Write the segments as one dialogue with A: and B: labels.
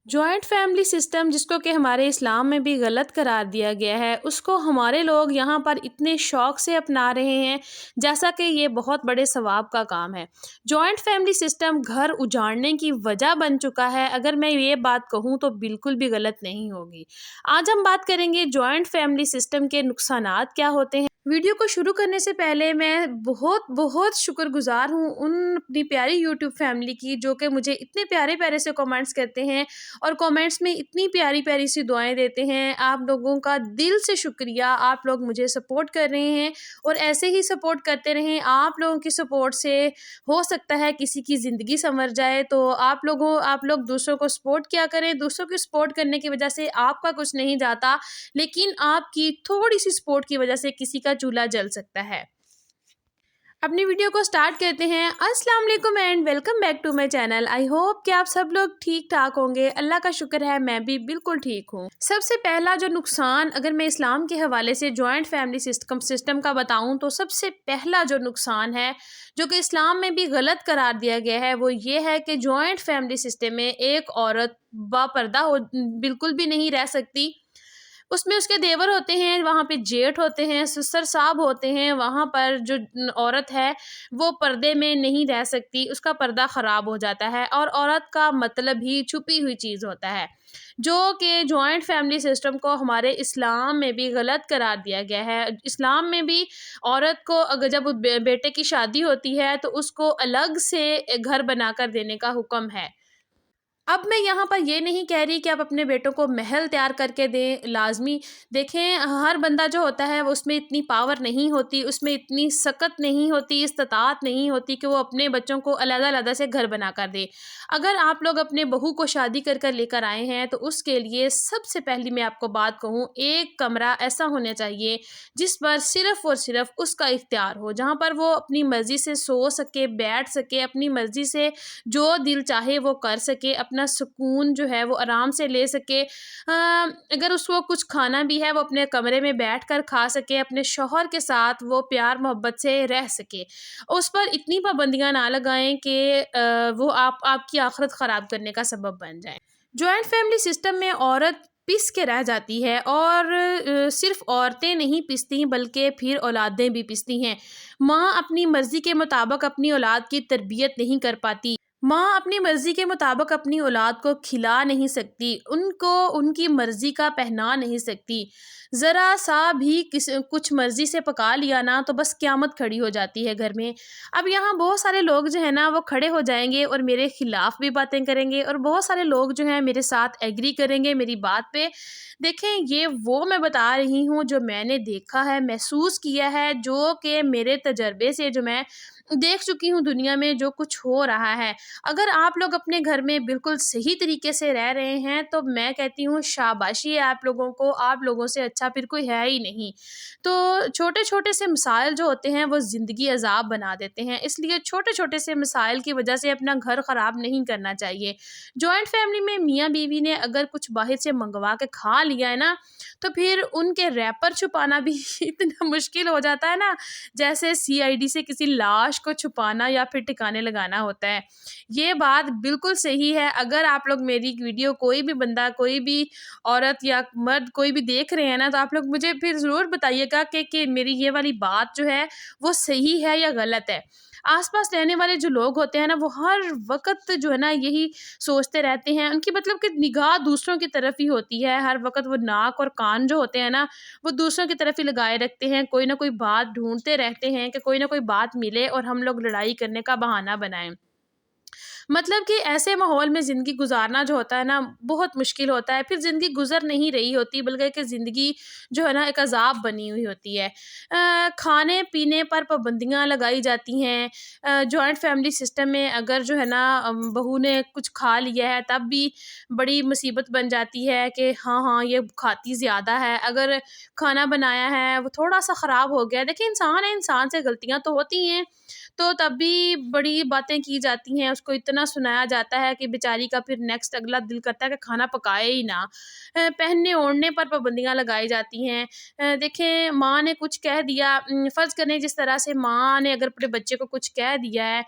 A: Joint family system جس کو کہ ہمارے اسلام میں بھی غلط قرار دیا گیا ہے، اس کو ہمارے لوگ یہاں پر اتنے شوق سے اپنا رہے ہیں جیسا کہ یہ بہت بڑے ثواب کا کام ہے۔ جوائنٹ فیملی سسٹم گھر اجاڑنے کی وجہ بن چکا ہے، اگر میں یہ بات کہوں تو بالکل بھی غلط نہیں ہوگی۔ آج ہم بات کریں گے جوائنٹ فیملی سسٹم کے نقصانات کیا ہوتے ہیں۔ ویڈیو کو شروع کرنے سے پہلے میں بہت شکر گزار ہوں ان اپنی پیاری یوٹیوب فیملی کی جو کہ مجھے اتنے پیارے پیارے سے کامنٹس کرتے ہیں اور کامنٹس میں اتنی پیاری پیاری سی دعائیں دیتے ہیں۔ آپ لوگوں کا دل سے شکریہ، آپ لوگ مجھے سپورٹ کر رہے ہیں اور ایسے ہی سپورٹ کرتے رہیں۔ آپ لوگوں کی سپورٹ سے ہو سکتا ہے کسی کی زندگی سنور جائے، تو آپ لوگ دوسروں کو سپورٹ کیا کریں۔ دوسروں کی سپورٹ کرنے کی وجہ سے آپ کا کچھ نہیں جاتا، لیکن آپ کی تھوڑی سی سپورٹ کی وجہ سے کسی کا چولہا جل سکتا ہے۔ اپنی ویڈیو کو سٹارٹ کرتے ہیں۔ السلام علیکم and welcome back to my channel. I hope کہ آپ سب لوگ ٹھیک ٹھاک ہوں گے۔ اللہ کا شکر ہے میں بھی بالکل ٹھیک ہوں۔ سب سے پہلا جو نقصان اگر میں اسلام کے حوالے سے جوائنٹ فیملی سسٹم کا بتاؤں تو سب سے پہلا جو نقصان ہے جو کہ اسلام میں بھی غلط قرار دیا گیا ہے وہ یہ ہے کہ جوائنٹ فیملی سسٹم میں ایک عورت با پردہ بالکل بھی نہیں رہ سکتی۔ اس میں اس کے دیور ہوتے ہیں، وہاں پہ جیٹھ ہوتے ہیں، سسر صاحب ہوتے ہیں، وہاں پر جو عورت ہے وہ پردے میں نہیں رہ سکتی، اس کا پردہ خراب ہو جاتا ہے اور عورت کا مطلب ہی چھپی ہوئی چیز ہوتا ہے، جو کہ جوائنٹ فیملی سسٹم کو ہمارے اسلام میں بھی غلط قرار دیا گیا ہے۔ اسلام میں بھی عورت کو اگر جب بیٹے کی شادی ہوتی ہے تو اس کو الگ سے گھر بنا کر دینے کا حکم ہے۔ اب میں یہاں پر یہ نہیں کہہ رہی کہ آپ اپنے بیٹوں کو محل تیار کر کے دیں، لازمی دیکھیں ہر بندہ جو ہوتا ہے وہ اس میں اتنی پاور نہیں ہوتی، اس میں اتنی سکت نہیں ہوتی، استطاعت نہیں ہوتی کہ وہ اپنے بچوں کو علیحدہ علیحدہ سے گھر بنا کر دے۔ اگر آپ لوگ اپنے بہو کو شادی کر لے کر آئے ہیں تو اس کے لیے سب سے پہلی میں آپ کو بات کہوں، ایک کمرہ ایسا ہونا چاہیے جس پر صرف اور صرف اس کا اختیار ہو، جہاں پر وہ اپنی مرضی سے سو سکے، بیٹھ سکے، اپنی مرضی سے جو دل چاہے وہ کر سکے، اپنا سکون جو ہے وہ آرام سے لے سکے۔ اگر اس کو کچھ کھانا بھی ہے وہ اپنے کمرے میں بیٹھ کر کھا سکے، اپنے شوہر کے ساتھ وہ پیار محبت سے رہ سکے، اس پر اتنی پابندیاں نہ لگائیں کہ وہ آپ کی آخرت خراب کرنے کا سبب بن جائے۔ جوائنٹ فیملی سسٹم میں عورت پس کے رہ جاتی ہے اور صرف عورتیں نہیں پستی بلکہ پھر اولادیں بھی پستی ہیں۔ ماں اپنی مرضی کے مطابق اپنی اولاد کی تربیت نہیں کر پاتی، ماں اپنی مرضی کے مطابق اپنی اولاد کو کھلا نہیں سکتی، ان کو ان کی مرضی کا پہنا نہیں سکتی۔ ذرا سا بھی کچھ مرضی سے پکا لیا نا تو بس قیامت کھڑی ہو جاتی ہے گھر میں۔ اب یہاں بہت سارے لوگ جو ہے نا وہ کھڑے ہو جائیں گے اور میرے خلاف بھی باتیں کریں گے اور بہت سارے لوگ جو ہیں میرے ساتھ ایگری کریں گے میری بات پہ۔ دیکھیں یہ وہ میں بتا رہی ہوں جو میں نے دیکھا ہے، محسوس کیا ہے، جو کہ میرے تجربے سے جو میں دیکھ چکی ہوں دنیا میں جو کچھ ہو رہا ہے۔ اگر آپ لوگ اپنے گھر میں بالکل صحیح طریقے سے رہ رہے ہیں تو میں کہتی ہوں شاباشی ہے آپ لوگوں کو، آپ لوگوں سے اچھا پھر کوئی ہے ہی نہیں۔ تو چھوٹے چھوٹے سے مسائل جو ہوتے ہیں وہ زندگی عذاب بنا دیتے ہیں، اس لیے چھوٹے چھوٹے سے مسائل کی وجہ سے اپنا گھر خراب نہیں کرنا چاہیے۔ جوائنٹ فیملی میں میاں بیوی نے اگر کچھ باہر سے منگوا کے کھا لیا ہے نا تو پھر ان کے ریپر چھپانا بھی اتنا مشکل ہو جاتا ہے نا، جیسے CID سے کسی لاش کو چھپانا یا پھر ٹھکانے لگانا ہوتا ہے۔ یہ بات بالکل صحیح ہے۔ اگر آپ لوگ میری ویڈیو کوئی بھی بندہ، کوئی بھی عورت یا مرد کوئی بھی دیکھ رہے ہیں نا تو آپ لوگ مجھے پھر ضرور بتائیے گا کہ میری یہ والی بات جو ہے وہ صحیح ہے یا غلط ہے۔ آس پاس رہنے والے جو لوگ ہوتے ہیں نا وہ ہر وقت جو ہے نا یہی سوچتے رہتے ہیں، ان کی مطلب کہ نگاہ دوسروں کی طرف ہی ہوتی ہے، ہر وقت وہ ناک اور کان جو ہوتے ہیں نا وہ دوسروں کی طرف ہی لگائے رکھتے ہیں، کوئی نہ کوئی بات ڈھونڈتے رہتے ہیں کہ کوئی نہ کوئی بات ملے اور ہم لوگ لڑائی کرنے کا بہانہ بنائیں۔ مطلب کہ ایسے ماحول میں زندگی گزارنا جو ہوتا ہے نا بہت مشکل ہوتا ہے، پھر زندگی گزر نہیں رہی ہوتی بلکہ کہ زندگی جو ہے نا ایک عذاب بنی ہوئی ہوتی ہے۔ کھانے پینے پر پابندیاں لگائی جاتی ہیں۔ جوائنٹ فیملی سسٹم میں اگر جو ہے نا بہو نے کچھ کھا لیا ہے تب بھی بڑی مصیبت بن جاتی ہے کہ ہاں یہ کھاتی زیادہ ہے۔ اگر کھانا بنایا ہے وہ تھوڑا سا خراب ہو گیا، دیکھیں انسان ہے، انسان سے غلطیاں تو ہوتی ہیں، تو تب بھی بڑی باتیں کی جاتی ہیں، اس کو اتنا سنایا جاتا ہے کہ بیچاری کا پھر نیکسٹ اگلا دل کرتا ہے کہ کھانا پکائے ہی نہ۔ پہننے اوڑھنے پر پابندیاں لگائی جاتی ہیں۔ دیکھیں ماں نے کچھ کہہ دیا، فرض کریں جس طرح سے ماں نے اگر اپنے بچے کو کچھ کہہ دیا ہے،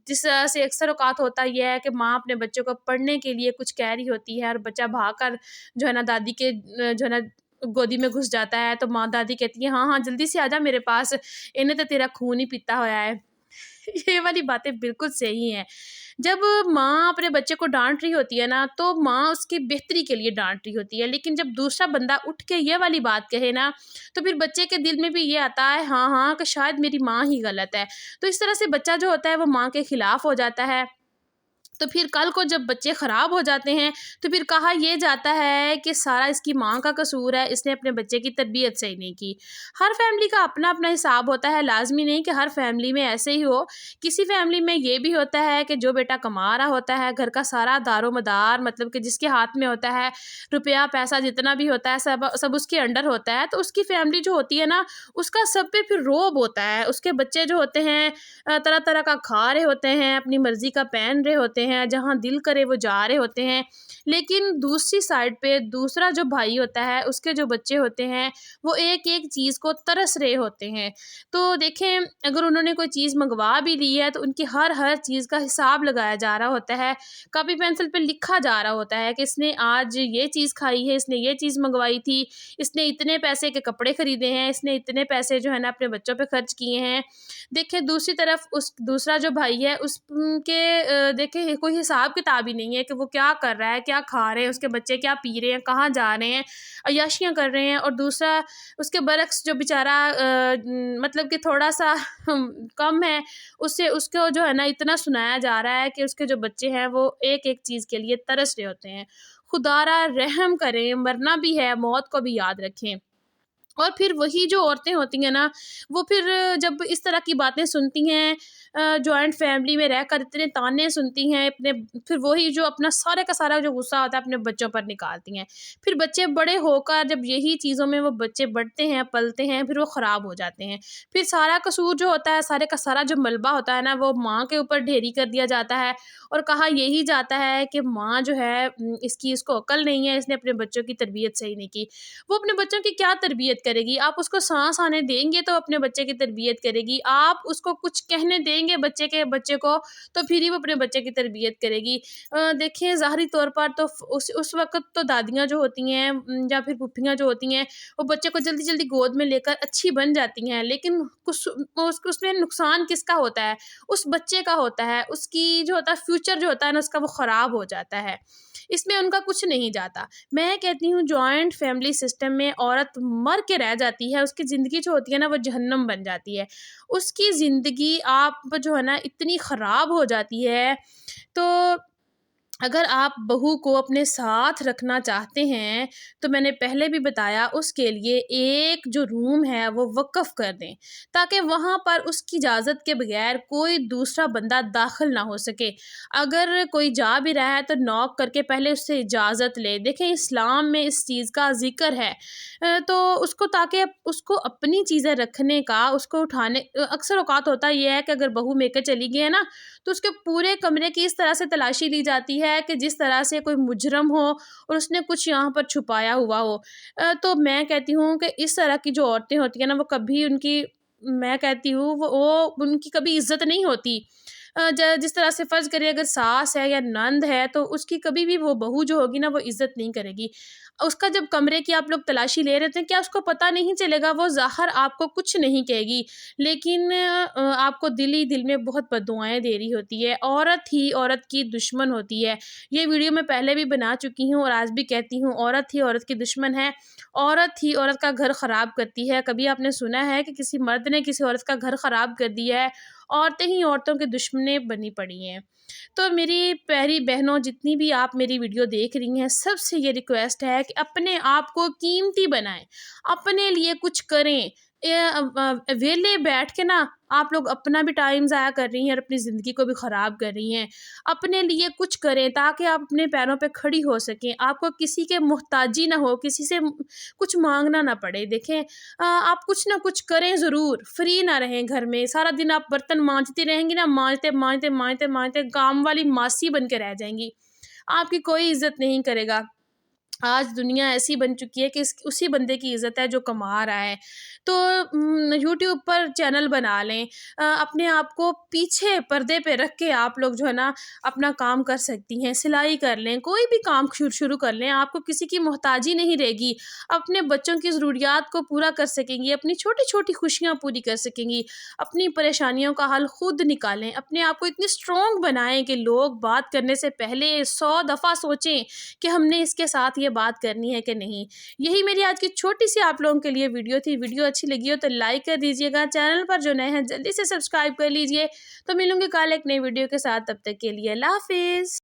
A: جس طرح سے اکثر اوقات ہوتا یہ ہے کہ ماں اپنے بچوں کو پڑھنے کے لیے کچھ کہہ رہی ہوتی ہے اور بچہ بھاگ کر جو ہے نا دادی کے جو ہے نا گودی میں گھس جاتا ہے، تو ماں دادی کہتی ہے ہاں ہاں جلدی سے آجا میرے پاس، انہیں تو تیرا خون ہی پیتا ہوا ہے۔ یہ والی باتیں بالکل صحیح ہیں۔ جب ماں اپنے بچے کو ڈانٹ رہی ہوتی ہے نا، تو ماں اس کی بہتری کے لیے ڈانٹ رہی ہوتی ہے، لیکن جب دوسرا بندہ اٹھ کے یہ والی بات کہے نا، تو پھر بچے کے دل میں بھی یہ آتا ہے ہاں ہاں کہ شاید میری ماں ہی غلط ہے، تو اس طرح سے بچہ جو ہوتا ہے وہ ماں کے خلاف ہو جاتا ہے۔ تو پھر کل کو جب بچے خراب ہو جاتے ہیں تو پھر کہا یہ جاتا ہے کہ سارا اس کی ماں کا قصور ہے، اس نے اپنے بچے کی تربیت صحیح نہیں کی۔ ہر فیملی کا اپنا اپنا حساب ہوتا ہے، لازمی نہیں کہ ہر فیملی میں ایسے ہی ہو۔ کسی فیملی میں یہ بھی ہوتا ہے کہ جو بیٹا کما رہا ہوتا ہے، گھر کا سارا دار و مدار مطلب کہ جس کے ہاتھ میں ہوتا ہے، روپیہ پیسہ جتنا بھی ہوتا ہے سب اس کے انڈر ہوتا ہے، تو اس کی فیملی جو ہوتی ہے نا، اس کا سب پہ پھر روب ہوتا ہے۔ اس کے بچے جو ہوتے ہیں طرح طرح کا کھا رہے ہوتے ہیں، اپنی مرضی کا پہن رہے ہوتے ہیں، جہاں دل کرے وہ جا رہے ہوتے ہیں، لیکن دوسری سائڈ پہ دوسرا جو بھائی ہوتا ہے، اس کے جو بچے ہوتے ہیں وہ ایک ایک چیز کو ترس رہے ہوتے ہیں۔ تو دیکھیں اگر انہوں نے کوئی چیز منگوا بھی لی ہے تو ان کی ہر چیز کا حساب لگایا جا رہا ہوتا ہے، کاپی پینسل پہ لکھا جا رہا ہوتا ہے کہ اس نے آج یہ چیز کھائی ہے، اس نے یہ چیز منگوائی تھی، اس نے اتنے پیسے کے کپڑے خریدے ہیں، اس نے اتنے پیسے جو ہے نا اپنے بچوں پہ خرچ کیے ہیں۔ دیکھیں دوسری طرف دوسرا جو بھائی ہے اس کے دیکھیں کوئی حساب کتاب ہی نہیں ہے کہ وہ کیا کر رہا ہے، کیا کھا رہے ہیں، اس کے بچے کیا پی رہے ہیں، کہاں جا رہے ہیں، عیاشیاں کر رہے ہیں، اور دوسرا اس کے برعکس جو بیچارہ مطلب کہ تھوڑا سا کم ہے، اس کو جو ہے نا اتنا سنایا جا رہا ہے کہ اس کے جو بچے ہیں وہ ایک ایک چیز کے لیے ترس رہے ہوتے ہیں۔ خدا را رحم کریں، مرنا بھی ہے، موت کو بھی یاد رکھیں۔ اور پھر وہی جو عورتیں ہوتی ہیں نا، وہ پھر جب اس طرح کی باتیں سنتی ہیں، جوائنٹ فیملی میں رہ کر اتنے تانے سنتی ہیں اپنے، پھر وہی جو اپنا سارے کا سارا جو غصہ ہوتا ہے اپنے بچوں پر نکالتی ہیں۔ پھر بچے بڑے ہو کر جب یہی چیزوں میں وہ بچے بڑھتے ہیں پلتے ہیں، پھر وہ خراب ہو جاتے ہیں۔ پھر سارا قصور جو ہوتا ہے، سارے کا سارا جو ملبہ ہوتا ہے نا، وہ ماں کے اوپر ڈھیری کر دیا جاتا ہے، اور کہا یہی جاتا ہے کہ ماں جو ہے اس کو عقل نہیں ہے، اس نے اپنے بچوں کی تربیت صحیح نہیں کی۔ وہ اپنے بچوں کی کیا تربیت کرے گی؟ آپ اس کو سانس آنے دیں گے تو اپنے بچے کی تربیت کرے گی، آپ اس کو کچھ کہنے دیں گے بچے کو تو پھر ہی وہ اپنے بچے کی تربیت کرے گی۔ دیکھیں ظاہری طور پر تو اس وقت تو دادیاں جو ہوتی ہیں یا پھر پھوپھیاں جو ہوتی ہیں، وہ بچے کو جلدی جلدی گود میں لے کر اچھی بن جاتی ہیں، لیکن اس میں نقصان کس کا ہوتا ہے؟ اس بچے کا ہوتا ہے، اس کی جو ہوتا ہے فیوچر جو ہوتا ہے نا اس کا، وہ خراب ہو جاتا ہے، اس میں ان کا کچھ نہیں جاتا۔ میں کہتی ہوں جوائنٹ فیملی سسٹم میں عورت مر کے رہ جاتی ہے، اس کی زندگی جو ہوتی ہے نا وہ جہنم بن جاتی ہے، اس کی زندگی آپ جو ہے نا اتنی خراب ہو جاتی ہے۔ تو اگر آپ بہو کو اپنے ساتھ رکھنا چاہتے ہیں تو میں نے پہلے بھی بتایا اس کے لیے ایک جو روم ہے وہ وقف کر دیں، تاکہ وہاں پر اس کی اجازت کے بغیر کوئی دوسرا بندہ داخل نہ ہو سکے۔ اگر کوئی جا بھی رہا ہے تو ناک کر کے پہلے اس سے اجازت لے۔ دیکھیں اسلام میں اس چیز کا ذکر ہے، تو اس کو تاکہ اس کو اپنی چیزیں رکھنے کا، اس کو اٹھانے، اکثر اوقات ہوتا یہ ہے کہ اگر بہو لے کے چلی گئی ہے نا تو اس کے پورے کمرے کی اس طرح سے تلاشی لی جاتی ہے کہ جس طرح سے کوئی مجرم ہو اور اس نے کچھ یہاں پر چھپایا ہوا ہو۔ تو میں کہتی ہوں کہ اس طرح کی جو عورتیں ہوتی ہیں نا، وہ کبھی میں کہتی ہوں وہ ان کی کبھی عزت نہیں ہوتی۔ جس طرح سے فرض کرے اگر ساس ہے یا نند ہے تو اس کی کبھی بھی وہ بہو جو ہوگی نا وہ عزت نہیں کرے گی۔ اس کا جب کمرے کی آپ لوگ تلاشی لے رہے تھے، کیا اس کو پتہ نہیں چلے گا؟ وہ ظاہر آپ کو کچھ نہیں کہے گی، لیکن آپ کو دل ہی دل میں بہت بددعائیں دے رہی ہوتی ہے۔ عورت ہی عورت کی دشمن ہوتی ہے۔ یہ ویڈیو میں پہلے بھی بنا چکی ہوں اور آج بھی کہتی ہوں، عورت ہی عورت کی دشمن ہے، عورت ہی عورت کا گھر خراب کرتی ہے۔ کبھی آپ نے سنا ہے کہ کسی مرد نے کسی عورت کا گھر خراب کر دیا ہے؟ عورتیں ہی عورتوں کی دشمنیں بنی پڑی ہیں۔ تو میری پیاری بہنوں، جتنی بھی آپ میری ویڈیو دیکھ رہی ہیں، سب سے یہ ریکویسٹ ہے کہ اپنے آپ کو قیمتی بنائیں، اپنے لیے کچھ کریں، ویلے بیٹھ کے نا آپ لوگ اپنا بھی ٹائم ضائع کر رہی ہیں اور اپنی زندگی کو بھی خراب کر رہی ہیں۔ اپنے لیے کچھ کریں تاکہ آپ اپنے پیروں پہ کھڑی ہو سکیں، آپ کو کسی کے محتاجی نہ ہو، کسی سے کچھ مانگنا نہ پڑے۔ دیکھیں آپ کچھ نہ کچھ کریں ضرور، فری نہ رہیں گھر میں، سارا دن آپ برتن مانجتی رہیں گی نا، مانجتے مانجتے مانجتے مانجتے کام والی ماسی بن کے رہ جائیں گی، آپ کی کوئی عزت نہیں کرے گا۔ آج دنیا ایسی بن چکی ہے کہ اسی بندے کی عزت ہے جو کما رہا ہے۔ تو یوٹیوب پر چینل بنا لیں، اپنے آپ کو پیچھے پردے پہ رکھ کے آپ لوگ جو ہے نا اپنا کام کر سکتی ہیں، سلائی کر لیں، کوئی بھی کام شروع کر لیں، آپ کو کسی کی محتاجی نہیں رہے گی، اپنے بچوں کی ضروریات کو پورا کر سکیں گی، اپنی چھوٹی چھوٹی خوشیاں پوری کر سکیں گی، اپنی پریشانیوں کا حل خود نکالیں، اپنے آپ کو اتنی اسٹرانگ بنائیں کہ لوگ بات کرنے سے پہلے 100 دفعہ سوچیں کہ ہم نے اس کے ساتھ یہ بات کرنی ہے کہ نہیں۔ یہی میری آج کی چھوٹی سی آپ لوگوں کے لیے ویڈیو تھی۔ ویڈیو اچھی لگی ہو تو لائک کر دیجیے گا، چینل پر جو نئے ہیں جلدی سے سبسکرائب کر لیجیے۔ تو ملوں گے کل ایک نئی ویڈیو کے ساتھ، تب تک کے لیے اللہ حافظ۔